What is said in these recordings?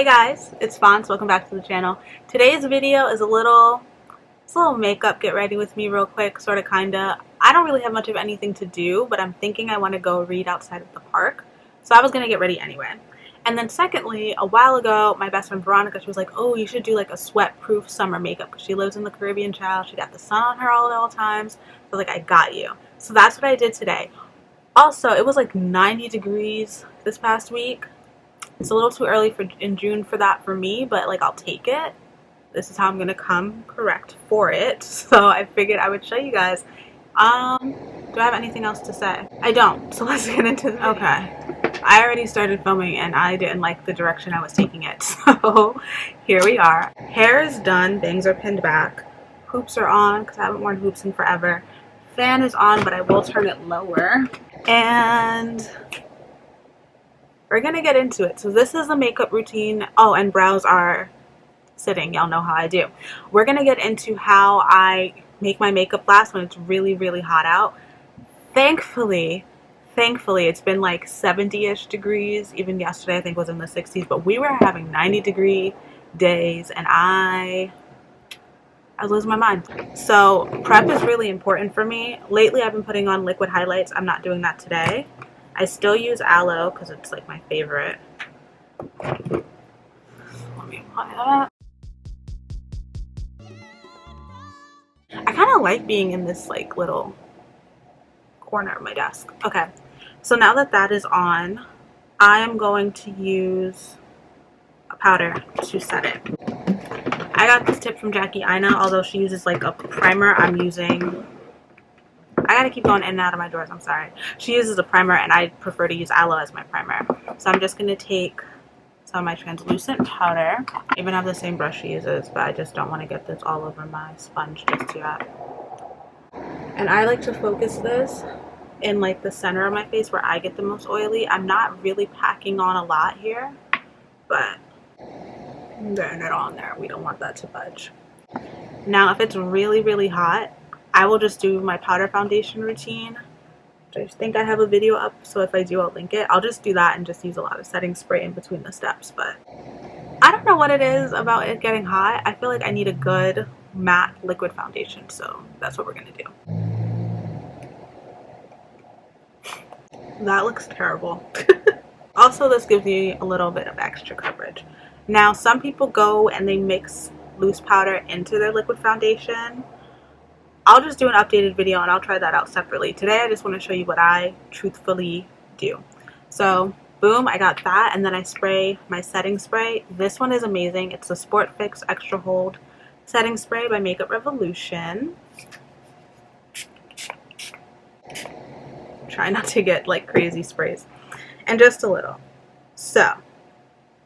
guys, it's Fonts. Welcome back to the channel. Today's video is a little makeup get ready with me real quick, sort of kinda. I don't really have much of anything to do, but I'm thinking I want to go read outside of the park. So I was gonna get ready anyway. And then secondly, a while ago, my best friend Veronica, she was like, oh, you should do like a sweat-proof summer makeup because she lives in the Caribbean, child. She got the sun on her all at all times. So like, I got you. So that's what I did today. Also, it was like 90 degrees this past week. It's a little too early in June for that for me, but like, I'll take it. This is how I'm gonna come correct for it. So I figured I would show you guys. Do I have anything else to say? I don't. So let's get into the video. Okay. I already started filming and I didn't like the direction I was taking it. So here we are. Hair is done. Bangs are pinned back. Hoops are on because I haven't worn hoops in forever. Fan is on, but I will turn it lower. And we're gonna get into it. So this is the makeup routine. Oh, and brows are sitting. Y'all know how I do. We're gonna get into how I make my makeup last when it's really, really hot out. Thankfully, it's been like 70-ish degrees. Even yesterday, I think, was in the 60s. But we were having 90-degree days, and I was losing my mind. So prep is really important for me. Lately, I've been putting on liquid highlights. I'm not doing that today. I still use Aloe because it's like my favorite. Let me apply that. I kind of like being in this like little corner of my desk. Okay, so now that that is on, I am going to use a powder to set it. I got this tip from Jackie Ina, although she uses like a primer. I'm using, I gotta keep going in and out of my drawers, I'm sorry. She uses a primer and I prefer to use Aloe as my primer. So I'm just gonna take some of my translucent powder. I even have the same brush she uses, but I just don't want to get this all over my sponge just yet. And I like to focus this in like the center of my face where I get the most oily. I'm not really packing on a lot here, but I'm getting it on there. We don't want that to budge. Now, if it's really, really hot, I will just do my powder foundation routine. I think I have a video up, so if I do, I'll link it. I'll just do that and just use a lot of setting spray in between the steps. But I don't know what it is about it getting hot. I feel like I need a good matte liquid foundation, so that's what we're gonna do. That looks terrible. Also, this gives me a little bit of extra coverage. Now, some people go and they mix loose powder into their liquid foundation. I'll just do an updated video and I'll try that out separately. Today I just want to show you what I truthfully do. So boom, I got that, and then I spray my setting spray. This one is amazing. It's the Sport Fix Extra Hold Setting Spray by Makeup Revolution. Try not to get like crazy sprays. And just a little. So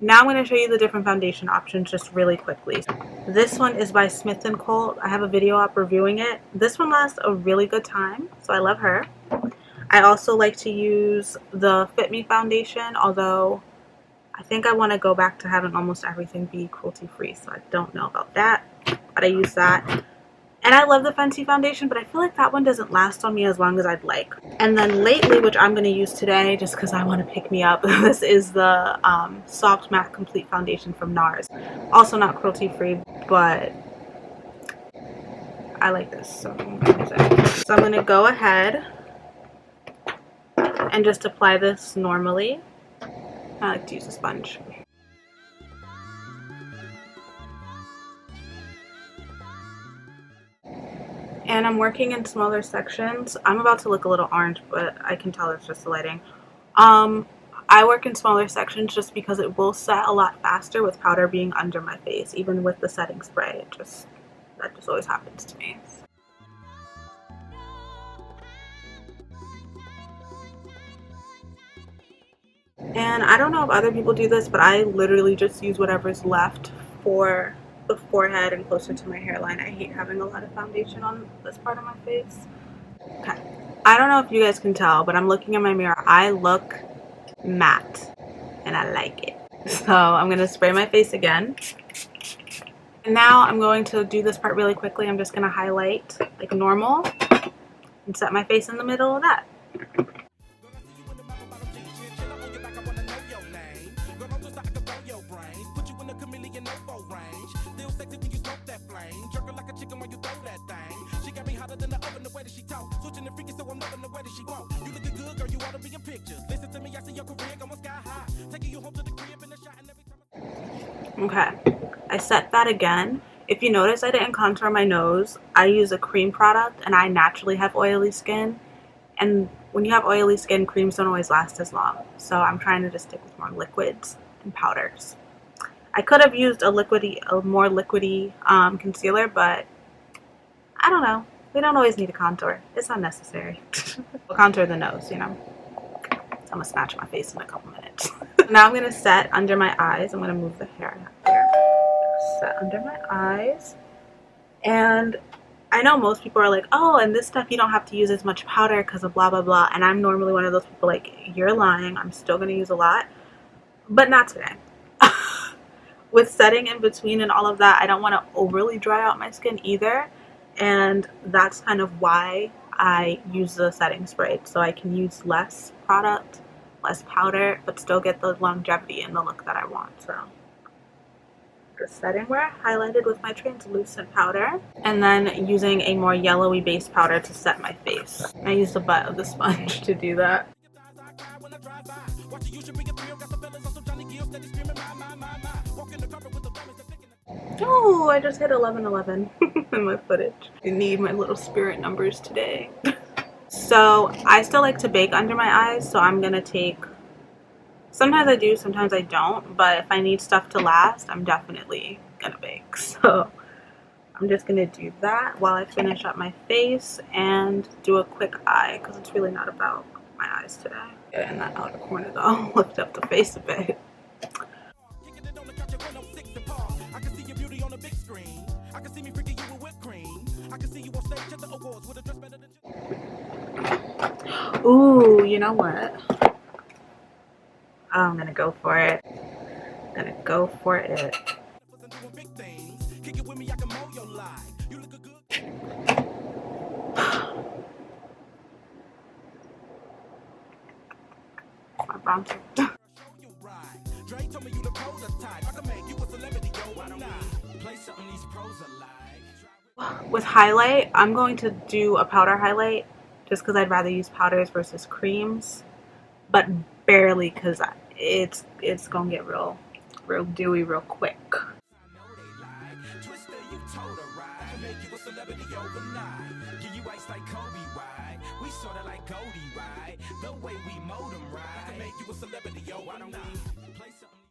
now I'm going to show you the different foundation options just really quickly. This one is by Smith & Co. I have a video up reviewing it. This one lasts a really good time, so I love her. I also like to use the Fit Me foundation, although I think I want to go back to having almost everything be cruelty-free, so I don't know about that, but I use that. And I love the Fenty foundation, but I feel like that one doesn't last on me as long as I'd like. And then lately, which I'm going to use today just because I want to pick me up, this is the Soft Matte Complete Foundation from Nars. Also not cruelty-free, but I like this, so I'm going to use it. So I'm going to go ahead and just apply this normally. I like to use a sponge. And I'm working in smaller sections. I'm about to look a little orange, but I can tell it's just the lighting. I work in smaller sections just because it will set a lot faster with powder being under my face, even with the setting spray. That just always happens to me. And I don't know if other people do this, but I literally just use whatever's left for the forehead and closer to my hairline. I hate having a lot of foundation on this part of my face. Okay, I don't know if you guys can tell, but I'm looking in my mirror. I look matte and I like it. So I'm going to spray my face again. And now I'm going to do this part really quickly. I'm just going to highlight like normal and set my face in the middle of that. Okay, I set that again. If you notice, I didn't contour my nose. I use a cream product, and I naturally have oily skin. And when you have oily skin, creams don't always last as long. So I'm trying to just stick with more liquids and powders. I could have used a more liquidy concealer, but I don't know. We don't always need a contour. It's unnecessary. We'll contour the nose, you know. So I'm gonna snatch my face in a couple minutes. Now I'm gonna set under my eyes. I'm gonna move the hair out there. Set under my eyes. And I know most people are like, oh, and this stuff you don't have to use as much powder because of blah, blah, blah. And I'm normally one of those people like, you're lying. I'm still going to use a lot. But not today. With setting in between and all of that, I don't want to overly dry out my skin either. And that's kind of why I use the setting spray. So I can use less product, less powder, but still get the longevity and the look that I want. So the setting where I highlighted with my translucent powder, and then using a more yellowy base powder to set my face. I use the butt of the sponge to do that. Oh, I just hit 11:11 in my footage. I need my little spirit numbers today. So I still like to bake under my eyes, so I'm gonna take, sometimes I do, sometimes I don't, but if I need stuff to last, I'm definitely gonna bake. So I'm just gonna do that while I finish up my face and do a quick eye, because it's really not about my eyes today. Get in that outer corner though, lift up the face a bit. Ooh, you know what? Oh, I'm gonna go for it. I'm gonna go for it. My bronzer. With highlight, I'm going to do a powder highlight just because I'd rather use powders versus creams, but barely because it's gonna get real dewy real quick.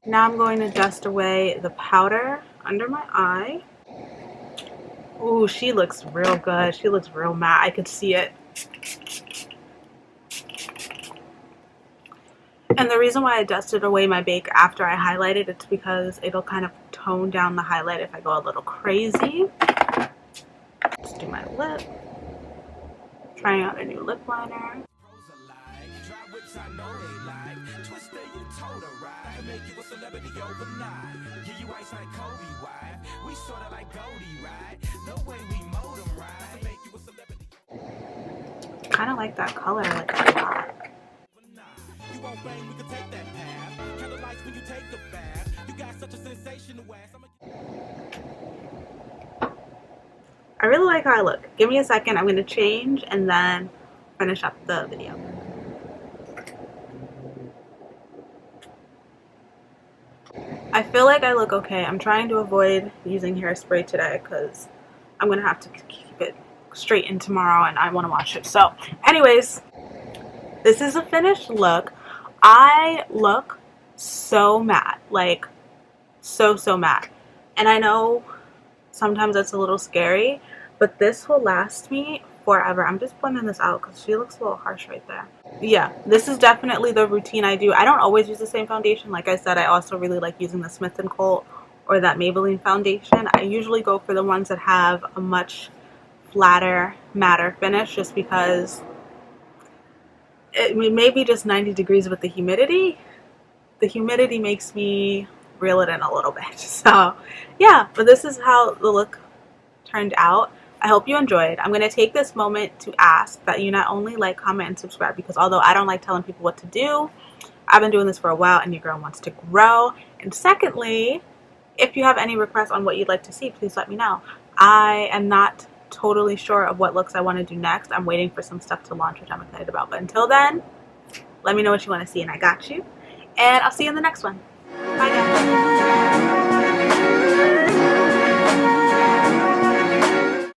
Now I'm going to dust away the powder under my eye. Ooh, she looks real good. She looks real matte. I could see it. And the reason why I dusted away my bake after I highlighted, it's because it'll kind of tone down the highlight if I go a little crazy. Let's do my lip. Trying out a new lip liner. Kind of like that color, like a lot. I really like how I look. Give me a second, I'm going to change and then finish up the video. I feel like I look okay. I'm trying to avoid using hairspray today because I'm going to have to keep it straightened tomorrow and I want to wash it. So anyways, this is a finished look. I look so matte, like so matte. And I know sometimes that's a little scary, but this will last me forever. I'm just blending this out because she looks a little harsh right there. Yeah, this is definitely the routine I do. I don't always use the same foundation. Like I said, I also really like using the Smith & Colt or that Maybelline foundation. I usually go for the ones that have a much flatter, matter finish just because it may be just 90 degrees with the humidity. The humidity makes me reel it in a little bit. So yeah, but this is how the look turned out. I hope you enjoyed. I'm going to take this moment to ask that you not only like, comment, and subscribe, because although I don't like telling people what to do, I've been doing this for a while and your girl wants to grow. And secondly, if you have any requests on what you'd like to see, please let me know. I am not totally sure of what looks I want to do next. I'm waiting for some stuff to launch, which I'm excited about. But until then, let me know what you want to see, and I got you. And I'll see you in the next one. Bye, guys.